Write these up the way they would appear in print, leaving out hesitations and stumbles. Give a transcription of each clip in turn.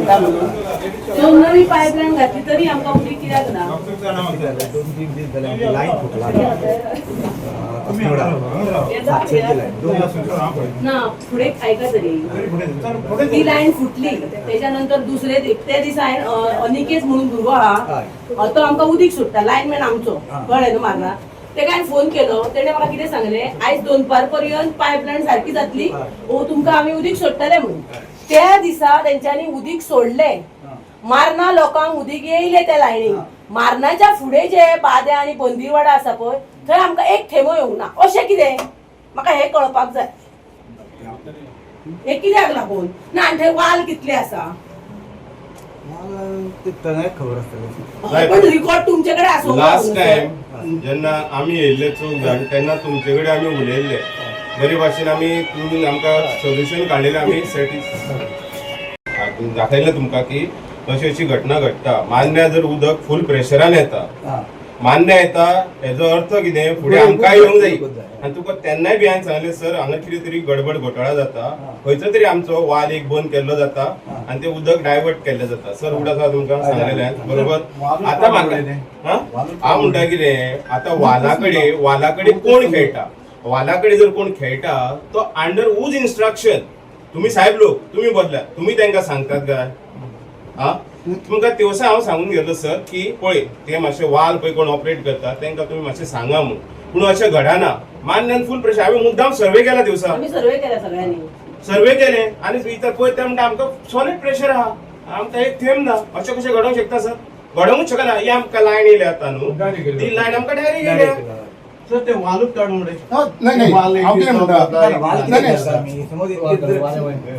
नवी पायपलाईन घातली तरी आमकां उदीक कित्याक ना? ना फुडें आयका तरी ती लायन फुटली त्याच्यानंतर दुसरे ते दिसा अनिकेत म्हणून भुरगो आहा तो आमकां उदीक सोडटा लायनमॅन आमचो कळ्ळें न्हू म्हाका तेका हांवें फोन केलो तेणे म्हाका कितें सांगलें आयज 2 पर्यंत पायपलायन सारकी जातली तुमकां आमी उदीक सोडटले म्हणून त्या दिसा तेंच्यांनी उदीक सोडलें मारना लोकांक उदीक येयले त्या लायनीक मारनाच्या फुडें जे बादे आनी बंदीवाडा आसा पळय थंय आमकां एक थेंबो येवंक ना अशें कितें म्हाका हें कळपाक जाय हे कित्याक लागून ना आनी थंय वाल कितले आसा पण रिकॉर्ड तुमचे कडेन आसूंक लास्ट टाइम जेन्ना आमी येयल्ले चौक जाण तेन्ना तुमचे कडेन आमी उलयल्ले बरे भाशेन आमी तुमी आमकां सोल्युशन काडिल्लें आमी दाखयलें तुमकां की अशी अशी घटना घडटा मान्य जर उदक फुल प्रेशरान येता मान्य येता हेजो अर्थ कितें फुडें आमकां येवंक जाय आनी तुका तेन्नाय बी हांवें सांगलें सर हांगा कितें तरी गडबड घोटाळा जाता खंयचो तरी आमचो वाल एक बंद केल्लो जाता आनी तें उदक डायवर्ट केल्लें जाता सर उगड आसा तुमकां सांगलेलें बरोबर आतां म्हाका हांव म्हणटा कितें आतां वाला कडेन कोण खेळटा वाला कडेन जर कोण खेळटा तो अंडर उज इन्स्ट्रक्शन तुम्ही साहेब लोक तुम्ही बदला तुम्ही तांकां सांगतात काय हा तुमकां दिवसा हांव सांगून गेलो सर की पळय ते मातशे वाल पळय कोण ऑपरेट करता तांकां तुमी मातशें सांगा म्हणून पूण अशें घडना मान्यान फूल प्रेशर हांवें मुद्दाम सर्वे केला दिवसा सर्वे केला सगळ्यांनी सर्वे केले आनी इतर पळय ते म्हणटा आमकां सॉलिड प्रेशर आहा आमकां एक थेंब ना अशें कशें घडोवंक शकता सर घडोवंकच शकना ही आमकां लायन येयल्या आतां न्हू ती लायन आमकां डायरेक्ट येयल्या सर ते वालूच काढून नाही हांव कितें म्हणटा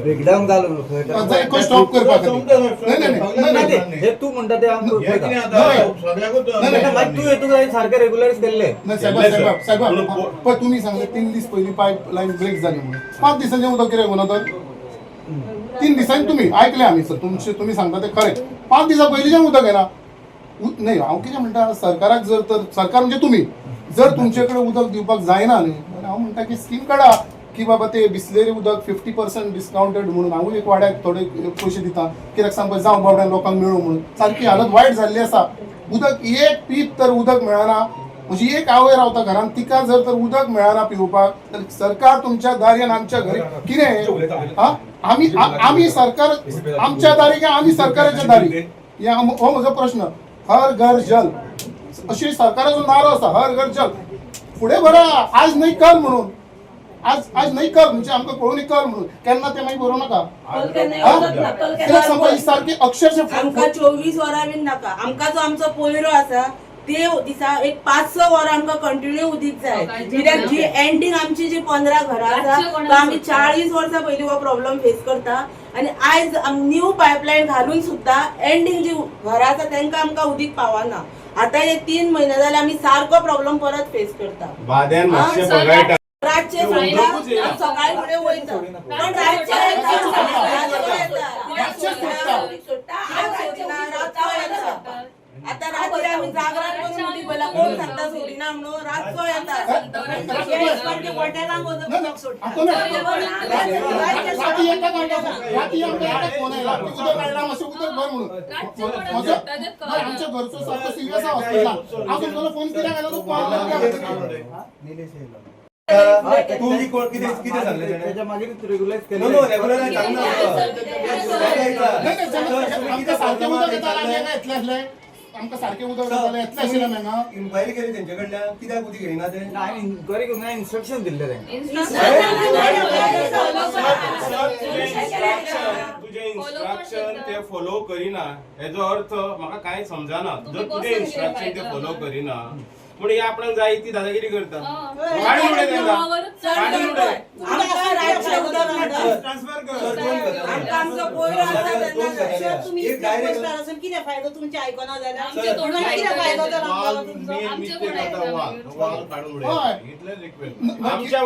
ब्रेकडाऊन जालो स्टॉप करपाक हे तू म्हणटा ते तू येतूक सारखे रेग्युलरायज केल्ले पण तुम्ही सांगले 3 दीस पयलीं पायपलायन ब्रेक जाली म्हणून 5 दिसांचें उदक कितें येवना तर 3 दिसांनी तुम्ही आयकले आमी सर तुम्ही सांगता ते खरें 5 दिसां पयलींच्यान उदक येना नाही हांव कितें म्हणटा सरकाराक जर तर सरकार म्हणजे तुम्ही जर तुमचे कडेन उदक दिवपाक जायना न्ही जाल्यार हांव म्हणटा की स्कीम काडा की बाबा ते बिस्लेरी उदक 50% डिस्काउंटेड म्हणून हांवूय एक वाड्याक थोडे पयशे दिता कित्याक सांगपा जावं बाबड्या लोकांक मेळूं म्हणून सारकी हालत वायट जाल्ली आसा उदक एक पीप तर उदक मेळना म्हणजे एक आवय रावता घरान तिका जर तर उदक मेळना पिवपाक तर सरकार तुमच्या दारी आनी आमच्या घरी कितें आमी सरकार आमच्या दारी काय आमी सरकाराच्या दारी हो म्हजो प्रश्न हर घर जल अशी सरकाराचो नारो आसा हर घर जल फुडें बरा आज नाही कल म्हणून आज नाही कल म्हणजे आमकां कळून कल म्हणून केन्ना ते मागीर बरोव नाका सारकी अक्षरशः आमकां 24 वरां बीन नाका आमकां जो आमचो पयरो आसा ते दिसा एक 5-6 वरां आमकां कंटिन्यू उदीक जाय कित्याक जी एंडींग आमची जी 15 घरां आसा तो आमी 40 वर्सां पयलीं हो प्रॉब्लेम फेस करता आनी आयज न्यू पायपलायन घालून सुद्दां एंडींग जी घरां आसा तांकां आमकां उदीक पावना आता हे 3 महिने जाले आमी सारको प्रॉब्लेम परत फेस करता बाद्यान मातशें बगळटा रातचे सकाळी फुडें वयता पण रातचे आता रात्री आम्ही जागरण करून उदीक पयला कोण सांगता सोडिना म्हणून रातचो येता हॉटेलांक वचून सोडटा आमच्या घरचो सारको सिरियस हॉस्पिटल हांव तुमकां फोन कित्याक केलो तुम्ही कोण किती सांगले त्याच्या मागे रेग्युलाइज केलं नो रेग्युलर आमकां सारकें उदक येतलें आमकां सारकें उदक जालें येतलें आशिल्लें मेंगा इन्क्वायरी केली तेंचे कडल्यान कित्याक उदीक घेयना ते हांवें इन्क्वायरी करून इन्स्ट्रक्शन दिल्ले तेंकां तुझे इन्स्ट्रक्शन ते फॉलो करिना हेजो अर्थ म्हाका कांय समजना जर तुझे इन्स्ट्रक्शन ते फॉलो करिना पण हे आपणाक जाय ती दादागिरी करता काढून उडय तेंकां काढून उडय आमकां रातचे उदक मेळटा ट्रान्सफर कर आमकां आमचो पयरो आसा तेन्ना तुम्ही एक डायरेक्ट असून कितें फायदो तुमचे आयकना जाल्यार कितें फायदो तर वाल काढून उडय इतले रिक्वेस्ट आमच्या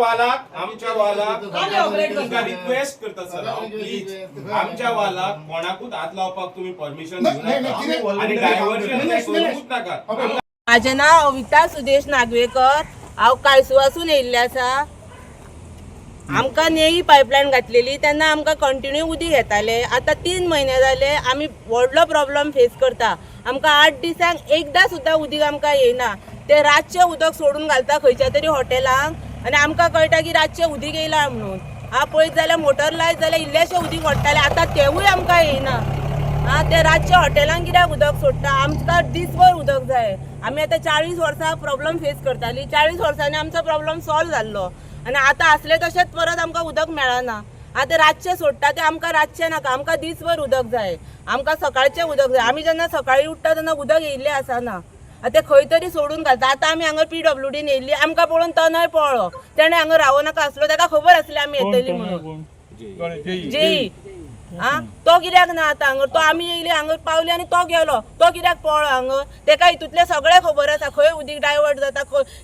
वालाक तुमकां रिक्वेस्ट करता सर प्लीज आमच्या वालाक कोणाकूच हात लावपाक तुम्ही परमिशन दिवं नाका आणि डायव्हर्जन करूंच नाका माझे नाव अविता सुदेश नागवेकर हांव कायसुवासून येयल्लें आसा आमकां नेई पायपलायन घातलेली तेन्ना आमकां कंटिन्यू उदीक येताले. आतां 3 म्हयने जाले आमी व्हडलो प्रॉब्लम फेस करता. आमकां 8 दिसांक एकदां सुद्दां उदीक आमकां येयना. ते रातचें उदक सोडून घालता खंयच्या तरी हॉटेलांक आनी आमकां कळटा की रातचें उदीक येयला म्हणून. पळयत जाल्यार मोटर लायत जाल्यार इल्लेशें उदीक ओडटालें. आतां तेवूय आमकां येयना. ते रातच्या हॉटेलांक कित्याक उदक सोडटा? आमकां दिसभर उदक जाय. आमी आतां 40 वर्सां प्रॉब्लम फेस करतालीं. 40 वर्सांनी आमचो प्रॉब्लम सॉल्व जाल्लो आनी आतां आसले तशेंच परत आमकां उदक मेळना. आतां रातचें सोडटा ते आमकां रातचें नाका. आमकां दिसभर उदक जाय. आमकां सकाळचें उदक जाय. आमी जेन्ना सकाळीं उठ्ठा तेन्ना उदक येयल्लें आसना. ते खंय तरी सोडून घालता. आतां आमी हांगा PWDन येयल्ली. आमकां पळोवन तनय पळलो. तेणें हांगा रावो नाका आसलो. ताका खबर आसली आमी येतली म्हणून. जेई तो कित्याक ना आतां हांगर? तो आमी येयली हांगर पावली आनी तो गेलो. तो कित्याक पळलो हांगर? ताका हितूतलें सगळें खबर आसा. खंय उदीक डायवर्ट जाता,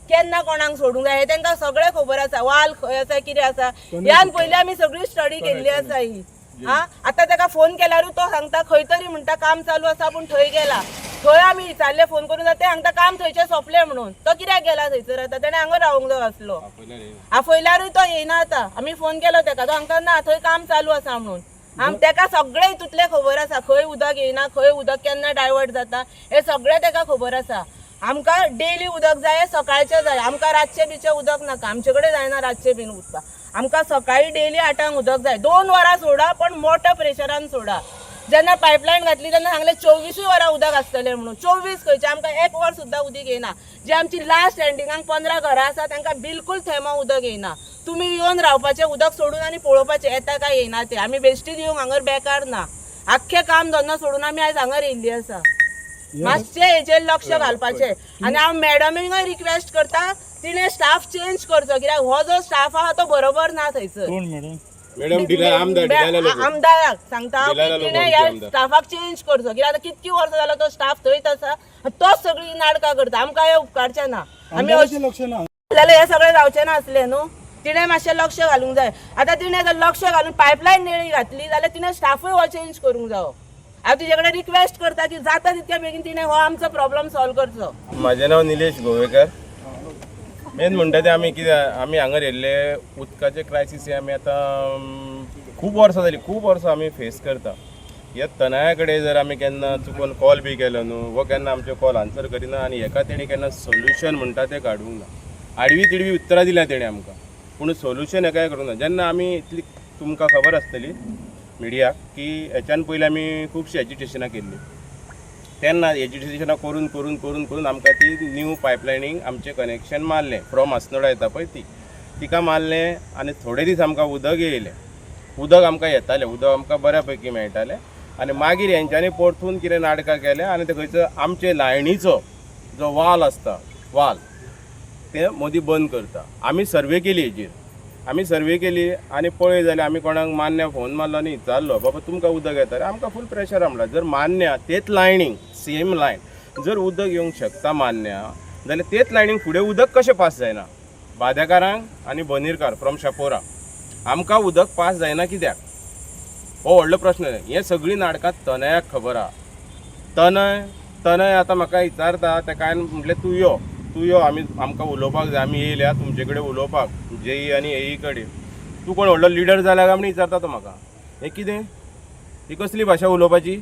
केन्ना कोणाक सोडूंक जाय हें तांकां सगळें खबर आसा. वाल खंय आसा, कितें आसा. ह्यान पयलीं आमी सगळी स्टडी केल्ली आसा ही. आतां ताका फोन केल्यारूय तो सांगता खंय तरी म्हणटा काम चालू आसा पूण थंय गेला. थंय आमी विचारलें फोन करून ते सांगता काम थंयचें सोंपलें म्हणून. तो कित्याक गेला थंयसर? आतां ताणें हांगा रावूंक जाय आसलो. आपयल्यारूय तो येयना. आतां आमी फोन केलो ताका. तो सांगता ना थंय काम चालू आसा म्हणून. ताका सगळें हितूतलें खबर आसा. खंय उदक येयना, खंय उदक केन्ना डायवर्ट जाता हें सगळें ताका खबर आसा. आमकां डेली उदक जाय, सकाळचें जाय. आमकां रातचें बिचें उदक नाका. आमचे कडेन जायना रातचें बीन उदक. आमकां सकाळीं डेली 8 उदक जाय. 2 वरां सोडा पण मोठ्या प्रेशरान सोडा. जेन्ना पायपलायन घातली तेन्ना सांगलें 24 वरां उदक आसतलें म्हणून. 24 खंयचें? आमकां 1 वर सुद्दां उदीक येयना. जी आमची लास्ट एंडिंगाक 15 घरां आसा तांकां बिलकुल थेंबा उदक येयना. तुमी येवन रावपाचें उदक सोडून आनी पळोवपाचें येता काय येयना तें. आमी बेश्टीच येवंक हांगर बेकार ना. आख्खें काम धंदो सोडून आमी आयज हांगर येयल्ली आसा. मातशें हेचेर लक्ष घालपाचें. आनी हांव मॅडमींकय रिक्वेस्ट करता तिणें स्टाफ चेंज करचो. कित्याक हो जो स्टाफ आहा तो बरोबर ना थंयसर. आमदाराक सांगता हांव की तिणें ह्या स्टाफाक चेंज करचो. कित्याक आतां कितकी वर्सां जालो तो स्टाफ थंयच आसा. तोच सगळीं नाटकां करता. आमकां हे उपकारचें ना. आमी जाल्यार हे सगळें जावचें ना आसलें न्हू. तिणें मातशें लक्ष घालूंक जाय. आतां तिणें जर लक्ष घालून पायपलायन नेळी घातली जाल्यार तिणें स्टाफूय हो चेंज करूंक जायो. हांव तिचे कडेन रिक्वेस्ट करता की जाता तितक्या बेगीन तिणें हो आमचो प्रॉब्लम सॉल्व करचो. म्हाजें नांव निलेश गोवेकर. मेन म्हणटा तें आमी कितें आमी हांगर येयल्ले उदकाचे क्रायसीस हे आमी आतां खूब वर्सां जालीं. खूब वर्सां आमी फेस करता. ह्या तनया कडेन जर आमी केन्ना चुकून कॉल बी केलो न्हू वो केन्ना आमचे कॉल आन्सर करिना आनी हेका तेणी केन्ना सोल्युशन म्हणटा तें काडूंक ना. आडवी तिडवी उतरां दिल्यां तेणें आमकां पूण सोल्युशन हेकाय करूंक ना. जेन्ना आमी इतली तुमकां खबर आसतली मिडियाक की हेच्यान पयलीं आमी खुबशीं एज्युटेशनां केल्लीं. तेन्ना एज्युटेशनां करून करून करून करून आमकां ती न्यू पायपलायनींग आमचें कनेक्शन मारलें. फ्रॉम अस्नोडा येता पळय तिका मारलें आनी थोडे दीस आमकां उदक येयलें. उदक आमकां येतालें. उदक आमकां बऱ्या पैकी मेळटालें. आनी मागीर हेंच्यांनी परतून कितें नाटकां केलें आनी ते खंयचो आमचे लायणीचो जो वाल आसता वाल ते मदीं बंद करता. आमी सर्वे केली हेजेर. आमी सर्वे केली आनी पळय जाल्यार आमी कोणाक मान्य फोन मारलो आनी विचारलो बाबा तुमकां उदक येता रे? आमकां फूल प्रेशर म्हणटा. जर मान्य तेच लायनींग सेम लायन जर उदक येवंक शकता मान्य जाल्यार तेच लायनींग फुडें उदक कशें पास जायना? बाद्याकारांक आनी बनीरकार फ्रॉम शापोरा आमकां उदक पास जायना कित्याक? हो व्हडलो प्रश्न. हें सगळीं नाटकां तनयाक खबर आहा. तनय आतां म्हाका विचारता तेका हांवें म्हटलें तूं यो आमकां उलोवपाक जाय. आमी येयल्या तुमचे कडेन उलोवपाक जेई आनी एई कडेन. तूं कोण व्हडलो लिडर जाला काय म्हण विचारता तो म्हाका. हें कितें? ही कसली भाशा उलोवपाची?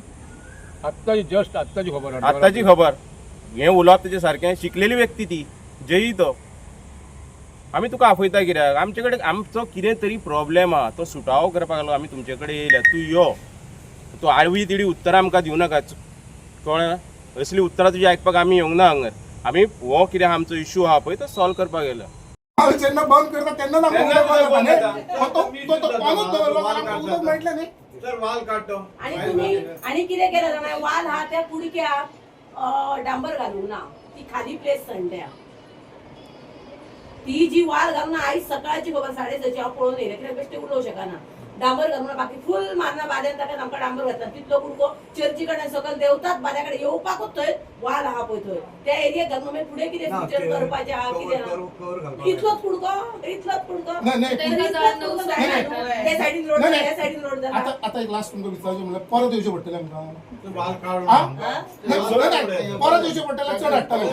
आत्ताची खबर. हें उलोवप तेजें सारकें. शिकलेली व्यक्ती ती जेई तो. आमी तुका आपयता कित्याक? आमचे कडेन आमचो कितें तरी प्रॉब्लेम आहा तो सुटावो करपाक लागलो आमी तुमचे कडेन येयल्या. तूं यो. तूं आडवी तिडी उतरां आमकां दिवं नाका. कळ्ळें? असली उतरां तुजी आयकपाक आमी येवंक ना हांगर. आमी हो कितें आमचो इश्यू आहा पळय तो सॉल्व करपाक येयला. जेन्ना बंद करता तेन्ना उदक मेळटलें न्ही. वाल काडतो आणि कितें केलं जाणां वाल हा त्या कुडक्याक डांबर घालूंक ना. ती खाली प्लेस संड्या. ती जी वाल घालून आयज सकाळची खबर 6:30 हांव पळोवन येयलें कित्याक बेश्टें उलोवं शकना. डांबर घाल म्हणून बाकी फुल मारना बाद्यान ताका आमकां डांबर घातला तितलो कुडको चर्ची कडेन सकयल देवतात बाद्या कडेन येवपाकूच थंय वाल आहा पळय थंय त्या एरियेक घालून मागीर फुडें कितें फ्युचर करपाचें आहा कितें आहा इतलोच कुडको नाही, नाही. ते सायडीन रोड नाही, नाही. ह्या सायडीन रोड जाला आता एक लास्ट तुमकां विचारचें म्हणल्यार परत येवचें पडटलें आमकां वाल काढून हा? हा? नाही, परत येवचें पडटलें चड हाडटले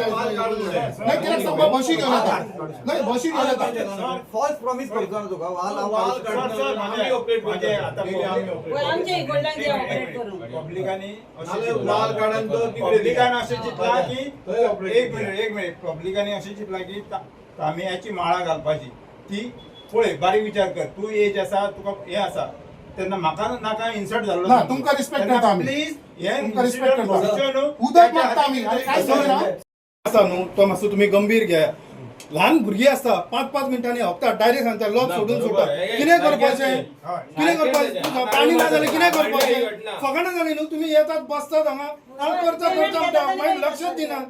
नाही कित्याक सांग बशी घेवन येता नाही बशी घेवन येता फॉल्स प्रॉमिस करतो ना तुका वाल आमच्या इकडल्यान जे ऑपरेट करून पब्लिकांनी वाल काढून तो पब्लिकान अशें चिंतला की एक मिनिट पब्लिकांनी अशें चिंतला की तांबयाची माळा घालपाची ती पळय बारीक विचार कर तूं एज आसा तुका हे आसा तेन्ना म्हाका नाका इन्सल्ट जाल्लो ना, तुमकां respect करता आमी. प्लीज हे तुमकां respect करता. भविष्य न्हू उदक मागता आमी आनी काय सोयना आसा न्हू तो मातसो तुम्ही गंभीर घ्या ल्हान भुरगीं आसता 5-5 मिनटांनी हप्ता डायरेक्ट सांगता लॉक सोडून सुटा कितें करपाचें कितें करपाचें पाणी ना जाल्यार कितें करपाचें फकाणां जालीं न्हू तुमी येतात बसतात हांगा हांव करता म्हणटा मागीर लक्षच दिनात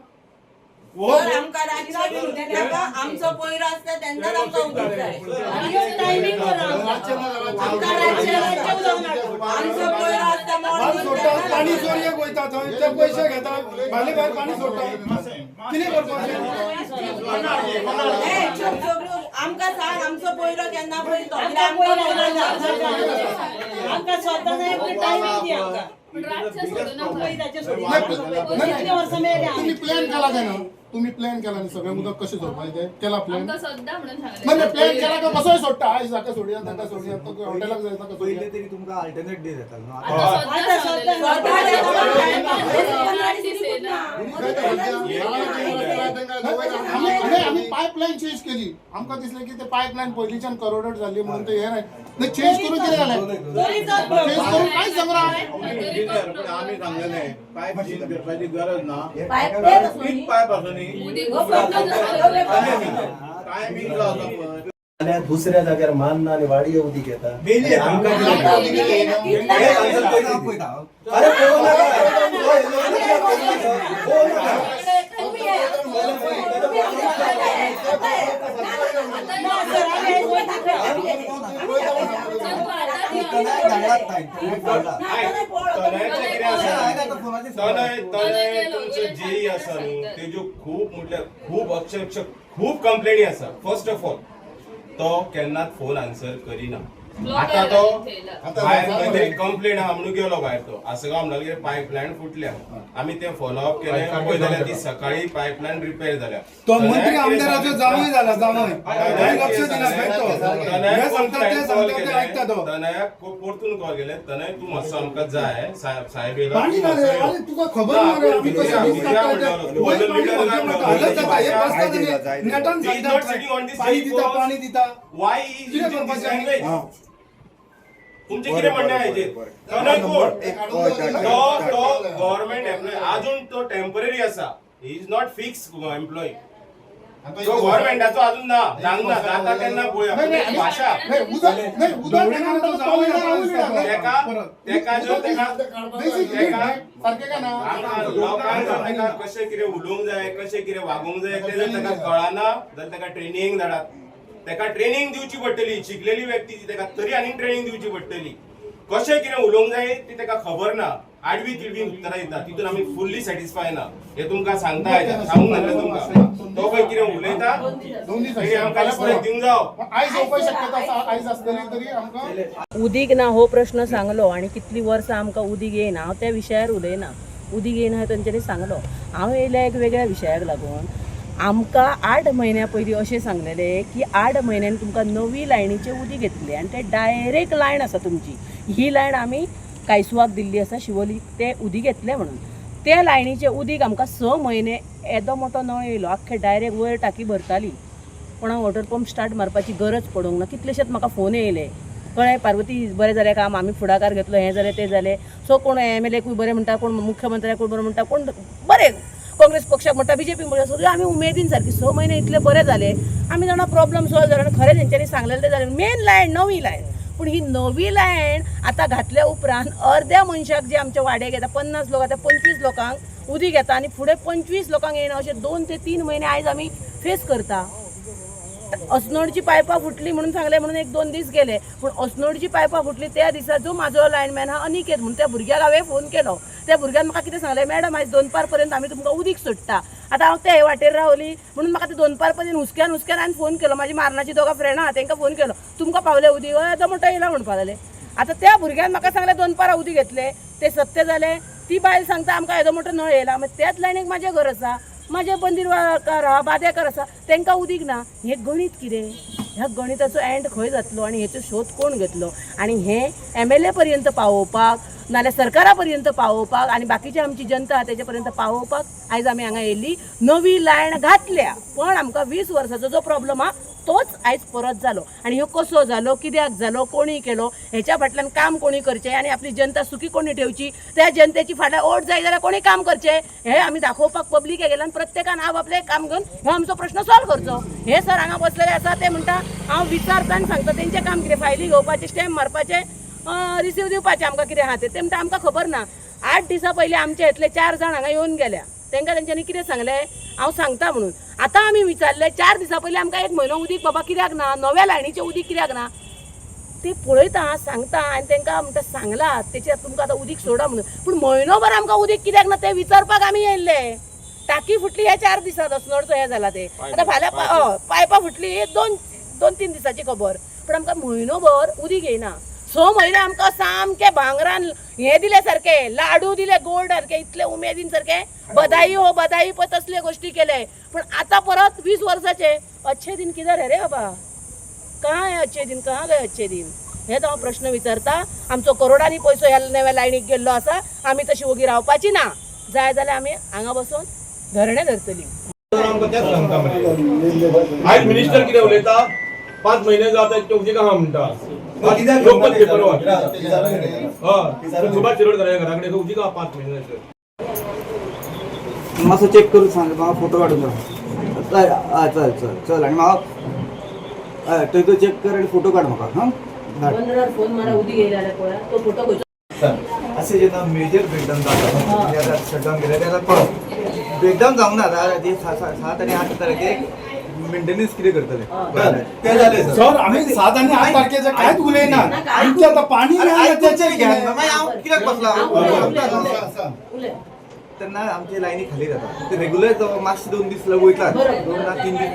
जर आमकां रातचे म्हणटा तेका आमचो पयरो आसता तेन्नाच आमकां उदक जाय आनी टायमींग करा आमकां रातचे उदक नाका आमचो पयरो आसता बाल मॉर्निंग सोडटा पाणी चोरयेक वयता थंय ते पयशे घेता भायले भायर पाणी सोडटा कितें करपाचें आमकां सांग आमचो पयरो केन्ना पयलो आमकां स्वता टायमींग दी आमकां तुम्ही प्लॅन केला काय ना तुम्ही प्लॅन केला न्ही सगळें उदक कशें जोडपाचें केला प्लॅन म्हणजे प्लॅन केला काय कसोय सोडटा आयज हाका सोडया ताका सोडया तो हॉटेलाक जाय ताका पहिले सोडया तरी तुमकां अल्टरनेट डे जाता न्हू आम्ही पायपलाईन चेंज केली आमकां दिसलें की ते पायपलाईन पयलींच्यान करोडेड जाल्ली म्हणून ते हे नाही चेंज करून कितें जालें चेंज करून कांयच सांगना आम्ही सांगलेले पायप चेंज करपाची गरज ना पायप ते पीक पायप आसा न्ही टायमिंग जो आसा पळय जाल्यार दुसऱ्या जाग्यार मानना आनी वाडये उदीक येता बेली आमकां अरे तुमचे जेई आसा न्हू तेज्यो खूब म्हटल्यार खूब अक्षरशः खूब कंप्लेनी आसा फर्स्ट ऑफ ऑल तो केन्नाच फोन आन्सर करिना आता तो भायर खंय तरी कंप्लेन आहा म्हणून गेलो भायर तो आसगांव म्हणल्यार पायपलायन फुटल्या आमी ते फॉलोअप केले पळय जाल्यार ती सकाळी पायपलायन रिपेर जाल्या तो मंत्री आमदाराचो जावंय जाला जावंय थंय लक्ष दिना खंय तो हे सांगता ते ऐकता तो तनयाक परतून कॉल केले तनय तूं मातसो आमकां जाय साहेब येयलो पाणी ना रे अरे तुका खबर ना रे आम्ही कशे दीस काडटा वय पाणी हालत जाता हे बसता नेटान सांगता पाणी दिता वाय इज कितें करपाचें तुमचे कितें म्हणणें आहे ते तनय कोण तो गव्हर्नमेंट एम्प्लॉय अजून तो टेम्पररी आसा ही इज नॉट फिक्स एम्प्लॉय तो गव्हर्नमेंटाचो अजून ना जावंक ना जाता केन्ना पळोवया भाशा लोकांक कशें कितें उलोवंक जाय कशें कितें वागूंक जाय तें जर ताका कळना जाल्यार ताका ट्रेनिंग धाडात ताका ट्रेनिंग दिवची पडटली शिकलेली व्यक्ती ती ताका तरी आनी ट्रेनिंग दिवची पडटली कशें कितें उलोवंक जाय ती ताका खबर ना आडवी तिडवी उतरां दिता तितून आमी फुल्ली सॅटिस्फाय ना हे तुमकां सांगता सांगूंक नासलें तुमकां तो पळय कितें उलयता तेणी आमकां रिस्पेक्ट दिवंक जावो आयज येवपाक शक्यता आसा आयज आसतली तरी आमकां उदीक ना हो प्रश्न सांगलो आणि कितली वर्सां आमकां उदीक येयना हांव त्या विशयार उलयना उदीक येयना हें तेंच्यांनी सांगलो हांव येयल्या एक वेगळ्या विशयाक लागून आमकां 8 म्हयन्या पयलीं अशें सांगलेलें की 8 म्हयन्यांनी तुमकां नवी लायनीचें उदीक येतलें आनी तें डायरेक्ट लायन आसा तुमची ही लायन आमी कांयसुवाक दिल्ली आसा शिवोली तें उदीक येतलें म्हणून त्या लायनीचें उदीक आमकां 6 म्हयने येदो मोठो नळ येयलो आख्खे डायरेक्ट वयर टाकी भरताली कोणाक वॉटर पंप स्टार्ट मारपाची गरज पडूंक ना कितलेशेच म्हाका फोन येयले कळ्ळें पार्वती बरें जालें काम आमी फुडाकार घेतलो हें जालें तें जालें सो कोण MLAकूय बरें म्हणटा कोण मुख्यमंत्र्याकूय बरें म्हणटा कोण बरें काँग्रेस पक्षाक म्हणटा BJP म्हणटा सगळें आमी उमेदीन सारकी 6 म्हयने इतले बरे जाले आमी जाणा प्रॉब्लम सॉल्व जालो आनी खरें तेंच्यांनी सांगलेलें तें जालें मेन लायन नवी लायन पूण ही नवी लायन आतां घातल्या उपरांत अर्द्या मनशाक जे आमच्या वाड्याक येता 50 लोक आतां 25 लोकांक उदीक येता आनी फुडें 25 लोकांक येना अशें 2 ते 3 म्हयने आयज आमी फेस करता अस्नोडची पायपा फुटली म्हणून सांगले म्हणून 1-2 दीस गेले, पण अस्नोडची पायपा फुटली त्या दिसाचो म्हाजो लायनमॅन हा अनिकेत म्हणून त्या भुरग्याक हांवें फोन केलो. त्या भुरग्यान म्हाका कितें सांगलें, मॅडम आयज 2 पर्यंत आमी तुमकां उदीक सोडटा. आतां हांव ते वाटेर रावली म्हणून म्हाका ते 2 पर्यंत हुस्क्यान हांवें फोन केलो. म्हाजी मारनाची 2 फ्रेंडां आहा तांकां फोन केलो, तुमकां पावलें उदीक? हय येदो मोठो येयला म्हणपा लागले. आतां त्या भुरग्यान म्हाका सांगलें 2 पारा उदीक घेतले, ते सत्य जालें. ती बायल सांगता आमकां येदो मोठो नळ येयला. मागीर त्याच लायनीक म्हाजें घर आसा, माझे बंदिरवाकर आहा, बादेकर आसा, तांकां उदीक ना. हें गणित कितें? ह्या गणिताचो एंड खंय जातलो आनी हेचो शोध कोण घेतलो? आनी हें MLA पर्यंत पावोवपाक नाल्यार सरकारा पर्यंत पावोवपाक आनी बाकीची आमची जनता आहा तेजे पर्यंत पावोवपाक आयज आमी हांगा येयल्ली. नवी लायन घातल्या, पण आमकां 20 वर्साचो जो प्रॉब्लम आहा तोच आयज परत जालो. आनी ह्यो कसो जालो, कित्याक जालो, कोणी केलो, हेच्या फाटल्यान काम कोणी करचें आनी आपली जनता सुखी कोणी ठेवची, त्या जनतेची फाटल्यान ओट जाय जाल्यार कोणी काम करचें हें आमी दाखोवपाक पब्लीक गेला आनी प्रत्येकान आपलें काम घेवन हो आमचो प्रश्न सॉल्व करचो. हे सर हांगा बसलेले आसा ते म्हणटा हांव विचारता आनी सांगता तेंचें काम कितें, फायली घेवपाचें, स्टॅम्प मारपाचें, रिसीव दिवपाचें आमकां कितें आहा ते म्हणटा आमकां खबर ना. 8 दिसां पयलीं आमचे इतले 4 जाण हांगा येवन गेल्या, तांकां तेंच्यांनी कितें सांगलें, हांव सांगता म्हणून. आतां आमी विचारलें 4 दिसां पयलीं आमकां 1 म्हयनो उदीक बाबा कित्याक ना, नव्या लायनीचें उदीक कित्याक ना, ते पळयता सांगता आनी तांकां म्हणटा सांगलां तेचेर तुमकां आतां उदीक सोडा म्हणून. पूण म्हयनोभर आमकां उदीक कित्याक ना तें विचारपाक आमी येयल्ले. टाकी फुटली ह्या 4 दिसांत अस्नोडचो हें जाला ते. आतां फाल्यां पायपां फुटली 2-3 दिसांची खबर, पूण आमकां म्हयनोभर उदीक येयना. 6 म्हयने आमकां सामके भांगरान हें दिले सारके, लाडू दिले गोल्ड सारके, इतले उमेदीन सारके, बधाई हो बधाई पळय तसले गोश्टी केले. पण आतां परत 20 वर्साचे अच्छे दिन किधर है रे बाबा, कहाँ है अच्छे दिन, कहाँ गए अच्छे दिन, हे हांव प्रश्न विचारता. आमचो करोडांनी पयसो ह्या नव्या लायनीक गेल्लो आसा, आमी तशी ओगी रावपाची ना. जाय जाल्यार आमी हांगा बसून धरणे धरतली. आयज मिनिस्टर कितें उलयता, 5 म्हयने जाता ते उदीक आहा म्हणटा. लोकल पेपर सुभाष शिरोडकर घरा कडेन उदीक आहा 5 म्हयने. मातसो चेक करून सांग, म्हाका फोटो काडून दाव. चल चल चल आनी म्हाका थंय तो चेक कर आनी फोटो काड म्हाका. हां बंदरार फोन मारा उदीक येयला जाल्यार पळय तो फोटो खंयचो. अशें जेन्ना मेजर ब्रेकडावन जाता शटडावन केलें तेन्ना ब्रेकडावन जावंक ना. 7 आनी 8 तारखेक मेंटेनन्स कितें करतले ते जाले सर. आम्ही 7 आणि 8 तारखेचे कांयच उलयना. आमचे आता पाणी हांव कित्याक बसला उलय. तेन्ना आमची लायनी खाली जाता. ते रेग्युलर मातशे 2 दीस वयतात, 2 ना 3 दीस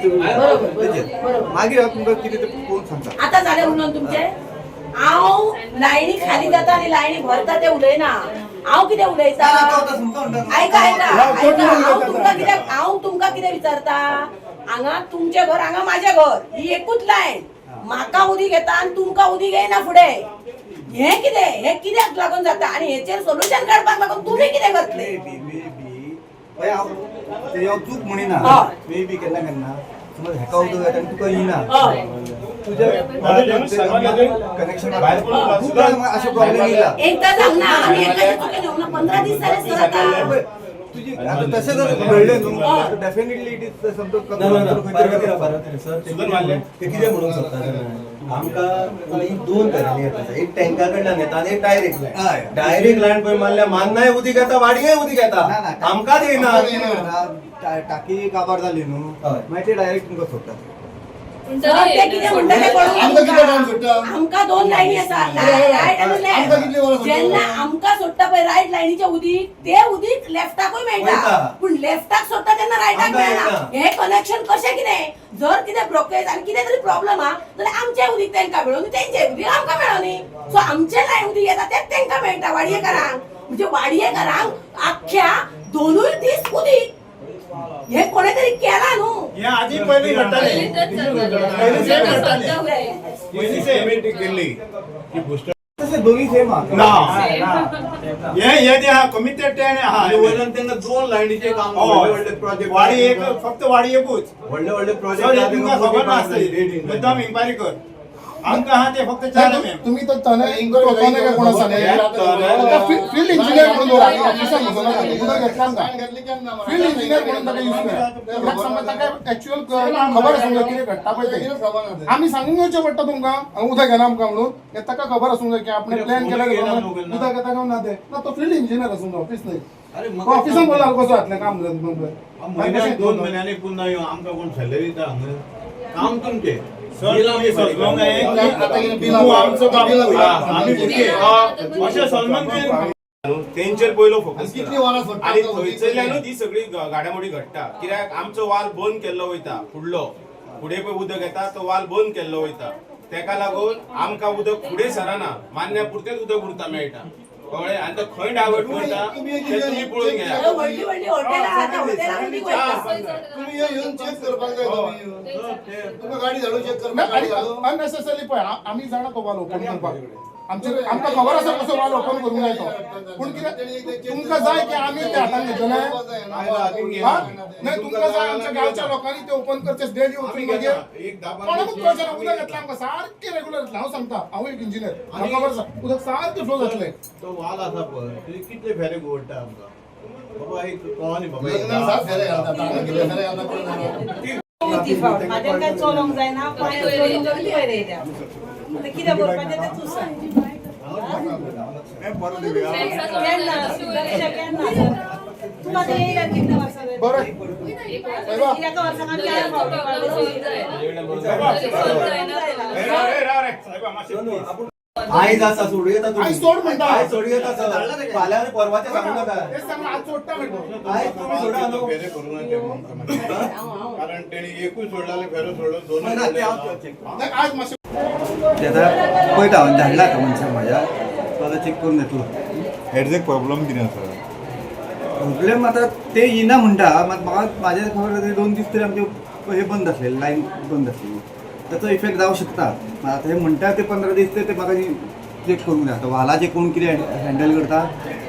मागीर हांव तुमकां कितें ते पळोवन सांगता. आता झाले उलोवन तुमचे. हांव लायनी खाली जाता आनी लायनी भरता ते उलयना. हांव कितें उलयता ऐका ऐका ऐका. हांव तुमकां कितें विचारता, हांगा तुमचें घर, हांगा म्हाजें घर, ही एकूच लायन. म्हाका उदीक येता आनी तुमकां उदीक येयना फुडें. हें कितें, हें कित्याक लागून जाता आनी हेचेर सोल्युशन काडपाक लागून तुमी कितें करतले? चूक म्हणिना. मे बी केन्ना केन्ना समज हेका उदक येता आनी तुका येना, तुज्या कनेक्शन अशें प्रॉब्लेम येयला. एकदा सांग ना, आमी एकाचे चुकेन येवंक ना. 15 दीस जाले सर आता. तुजी तशें जर घडलें न्हू डेफिनेटली इट इज समथींग ते कितें म्हणूंक सोदता जाणा, आमकां उदीक 2 तरांनी येता. एक टँका कडल्यान येता आनी एक डायरेक्ट लायन. डायरेक्ट लायन पळय मारल्यार मान्नाय उदीक येता, वाडयेय उदीक येता, आमकांच येना. टाकी काबार जाली न्हू, मागीर ते डायरेक्ट तुमकां सोडटा. ते कितें म्हणटा तें कळून आमकां कितें टायम सोडटा? आमकां 2 लायनी आसा, रायट आनी आमकां कितले वरां लेफ्ट. सोडटा? जेन्ना आमकां सोडटा पळय रायट लायनीचें उदीक, ते उदीक लेफ्टाकूय मेळटा, पूण लेफ्टाक सोडटा तेन्ना रायटाक मेळना. हे कनेक्शन कशें कितें? जर कितें ब्लॉकेज आनी कितें तरी प्रॉब्लेम आहा जाल्यार आमचें उदीक तांकां मेळून तेंचें उदीक आमकां मेळोनी. सो आमचें लायन उदीक येता तेंच तांकां मेळटा वाडयेकारांक. म्हणजे वाडयेकारांक आख्ख्या 2 दीस उदीक हे कोणे तरी केला न्हू. हे आधी पयलीं घडटालें. तशें दोनी सेम आहा ना हे जे आहा कमिटेड ते आहा. वयल्यान तेन्ना 2 लायनीचे काम व्हडले व्हडले प्रोजेक्ट. वाडी एक फक्त वाडी एकूच. व्हडले व्हडले सर प्रोजेक्ट हे तुमकां खबर नासतली. मुद्दाम इन्क्वायरी कर. आमकां आहा ते फक्त 4 एम. तुम्ही तर तने काय कोण आसा न्ही, फील्ड इंजिनियर म्हणून दवरा. ऑफिसार म्हणून उदक घेतला ना फील्ड इंजिनियर म्हणून ताका यूज करा. कित्याक समज ताका एक्चुअल खबर आसूंक जाय कितें घडटा पळय ते. आमी सांगूंक येवचें पडटा तुमकां उदक येना आमकां म्हणून. हे ताका खबर आसूंक जाय की आपण प्लॅन केला उदक येता काय ना ते. ना तो फील्ड इंजिनियर आसूंक जाय, ऑफिस न्हय. ऑफिसान बोला कसो जातलें काम. म्हयन्याक 2 म्हयन्यांनी पुन्हा आमकां कोण सॅलरी दिता हांगा. काम तुमचे सर तुम्ही सलमान आहे आता हे बिल तू आमचं काम बिल करूया. आम्ही भुरगे अशें सलमान तेंचेर पयलो फोकस कितली वरां सोडटा आणि थंयसरल्यानूच ही सगळी घाडामोडी घडटा कित्याक आमचो वाल बंद केल्लो वयता फुडें पळय उदक येता तो वाल बंद केल्लो वयता तेका लागून आमकां उदक फुडें सरना मान्या पुरतेंच उदक उरता मेळटा कळ्ळें आनी तो खंय डायवर्ट करता तें तुमी पळोवन घेयात व्हडली व्हडली हॉटेलां आहा हॉटेलां उदीक वयता तुम्ही येऊन चेक करपाक जाय तुमकां गाडी धाडून चेक करपाक अननेसेसरी पळय आमी जाणा तो वाल ओपन करपाक आमकां खबर आसा कसो वाल ओपन करूंक जाय तो पूण कितें तुमकां जाय की आमी ते हातान घेतले नाही तुमकां जाय आमच्या गांवच्या लोकांनी ते ओपन करचे डेली वचून मागीर कोणाकूच कळचें ना उदक येतलें आमकां सारकें रेग्युलर येतलें हांव सांगता हांव एक इंजिनियर म्हाका खबर आसा उदक सारकें फ्लो जातलें तो वाल आसा पळय ते कितले फेरे घोडटा आमकां बाबा एक कळोनी लग्नाक बाबा सात फेरे घालतात हांगा कितले फेरे घालतात पळय जाणा किती फावट माझ्या काय चलोंक जायना पांय चलोंक जाय पळय येता आतां कितें करपाचें तें तूं सांग केन्ना लक्ष केन्ना तूं आतां येयला कितल्या वर्सां जालीं? बरें एका वर्साक आमी चार फावटी पावले. आयज आसा सोडू येता तुम्ही. आयज सोड म्हणटा. आयज सोडू येता सर फाल्यां आनी परवाचें सांगू नाका तेच सांगला आज सोडटा म्हणटा आयज तुम्ही सोडा न्हू फेरे करूं ना ते आमकां कारण तेणी एकूच सोडलाले फेरो सोडून दोन नाही, आज मातशें ते आतां पळयता हांवें धाडला आतां मनशाक म्हाज्या तो आतां चेक करून येतलो एग्जॅक्ट प्रॉब्लेम कितें आसा प्रॉब्लेम आतां ते येना म्हणटा म्हाका म्हाज्या खबर आसा ते 2 दीस तरी आमचे हे बंद आसलेले लायन बंद आसलेली ताचो इफेक्ट जावं शकता आतां हे म्हणटा ते 15 दीस ते म्हाका चेक करूंक जाय आतां वालाचें कोण कितें हँडल करता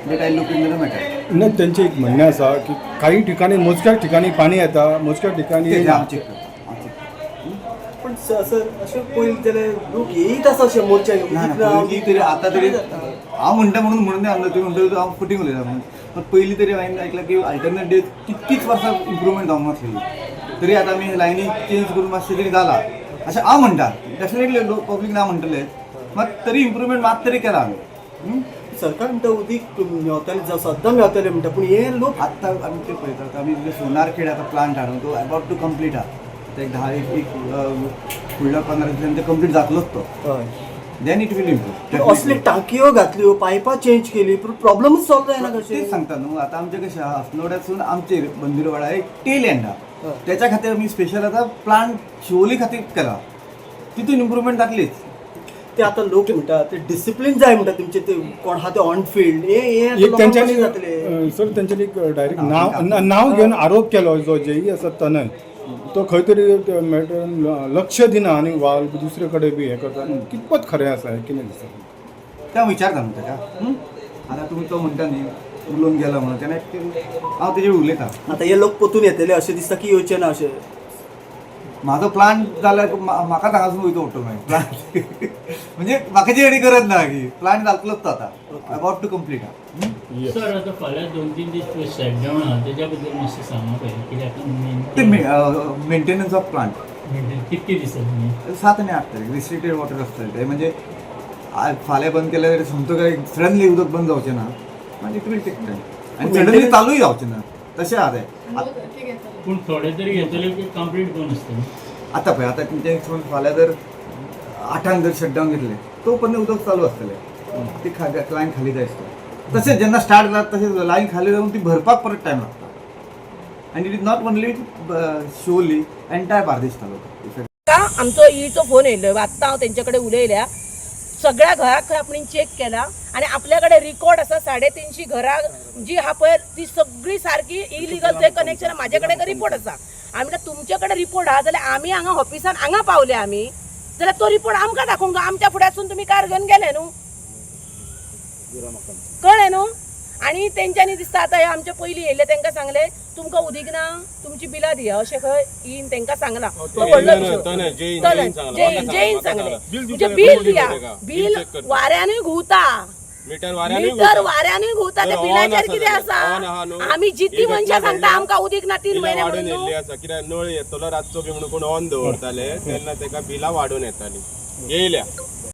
that I look in the matter नाही त्यांचे एक म्हणणे असा की काही ठिकाणी मोजक्या ठिकाणी पाणी येता मोजक्या ठिकाणी ते येना. हांव चेक करता पण सर अशें पयलीं जाल्यार लोक येयत आसा अशें मोर्चा ना पयलीं तरी आतां तरी हांव म्हणटा म्हणून नाही आसलो तुमी म्हणटा हांव फुटींग उलयता म्हणून पण पयलीं तरी हांवें आयकलां की अल्टरनेट डेज कितकीच वर्सां इम्प्रुवमेंट जावंक नासलेली तरी आतां आमी लायनी चेंज करून मातशें तरी जाला अशें हांव म्हणटा डेफिनेटली पब्लीक ना म्हणटले मात तरी इम्प्रुवमेंट मात तरी केला आमी सरकार म्हणटा उदीक मेवतालें सद्दां मेवतालें म्हणटा पूण हे लोक आत्तां आमी ते पळयतात आमी सोनारखेड आतां प्लांट हाडून तो अबाउट टू कंप्लीट आहा एक 10 एक फुडल्या 15 दिसांनी ते कंप्लीट जातलोच तो हय देन इट वील इम्प्रूव असले टांकयो घातल्यो पायपां चेंज केली पूण प्रॉब्लमूच सॉल्व जायना तेच कशें सांगता न्हू आतां आमचें कशें आहा अस्नोड्यासून आमचे बंदिरवाडा एक टेल एंड आहा त्याच्या खातीर आमी स्पेशल आतां प्लांट शिवोली खातीर केला तितून इम्प्रुवमेंट जातलीच ते आतां लोक म्हणटा ते डिसिप्लीन जाय म्हणटा तुमचे ते कोण आहा ते ऑन फील्ड हे एक लोकांक त्यांच्यानी कशें जातलें सर त्यांच्यानी एक डायरेक्ट नाव घेवन आरोप केलो जो जेई आसा ताणें तो खंय तरी मॅटर लक्ष दिना आनी वाल दुसरे कडेन बी हें करता कितपत खरें आसा हें कितें दिसता त्या विचारता न्हू ताका आतां तुमी तो म्हणटा न्ही उलोवन गेलो म्हणून तेन्ना हांव तेजेर उलयतां आतां हे लोक पोतून येतले अशें दिसता की येवचे ना अशें म्हाजो प्लांट जाल्यार म्हाका हांगासून वयता उठो मागीर प्लांट म्हणजे म्हाका जेडी गरज ना की प्लांट जातलोच तो आतां अबाउट टू कंप्लीट आहा सर आता फाल्यां 2-3 दीस शटडावन आहा तेज्या बद्दल मातशें सांगूं पळय ते कित्याक मेंटेनन्स ऑफ प्लांट कितके दीस 7 आनी 8 तारीख रिस्ट्रिक्टेड वॉटर आसतलें ते म्हणजे फाल्यां बंद केल्यार समतो काय सडनली उदक बंद जावचें ना मागीर इट वील टेक टायम आनी सडनली चालूय जावचें ना तशें आहा तें पूण थोडे तरी घेतले की कंप्लीट करून आसतलें आतां पळय आतां तुमचें फाल्यां जर 8 जर शटडावन घेतले तो पर्यंत उदक चालू आसतलें ती लायन खाली जाय आसता तशेंच जेन्ना स्टार्ट जाता तशेंच लायन खाली जावन ती भरपाक परत टायम लागता आनी it is not only solely entire Bardez taluka आमचो ईचो फोन येयलो आत्तां हांव तेंचे कडेन उलयल्या सगळ्या घराक आपण चेक केला आणि आपल्याकडे रिकॉर्ड आसा 350 घरां जी हा पळय ती सगळी सारकी इलिगल थंय कनेक्शन माझ्याकडे रिपोर्ट आसा आमी म्हणटा तुमच्याकडे रिपोर्ट आहा जाल्यार आमी हांगा ऑफिसान हांगा पावले आमी जाल्यार तो रिपोर्ट आमकां दाखोवंक आमच्या फुड्यासून तुमी कार घेवन गेले न्हू कळ्ळें न्हू आणि तेंच्यांनी दिसता आतां हे आमचे पयलीं येयल्ले तेंकां सांगले तुमकां उदीक ना तुमची बिलां दिया अशें खंय इन तेंकां सांगला तो व्हडलो जैन सांगले म्हणजे बिल दिया बिल वाऱ्यानूय घुंवता मीटर वाऱ्यानूय घुंवता त्या बिलाचेर कितें आसा आमी जितली मनशां सांगता आमकां उदीक ना 3 म्हयने वाडून येयल्ली आसा कित्याक नळ येतलो रातचो बी म्हणून कोण ऑन दवरताले तेन्ना तेका बिलां वाडून येताली येयल्या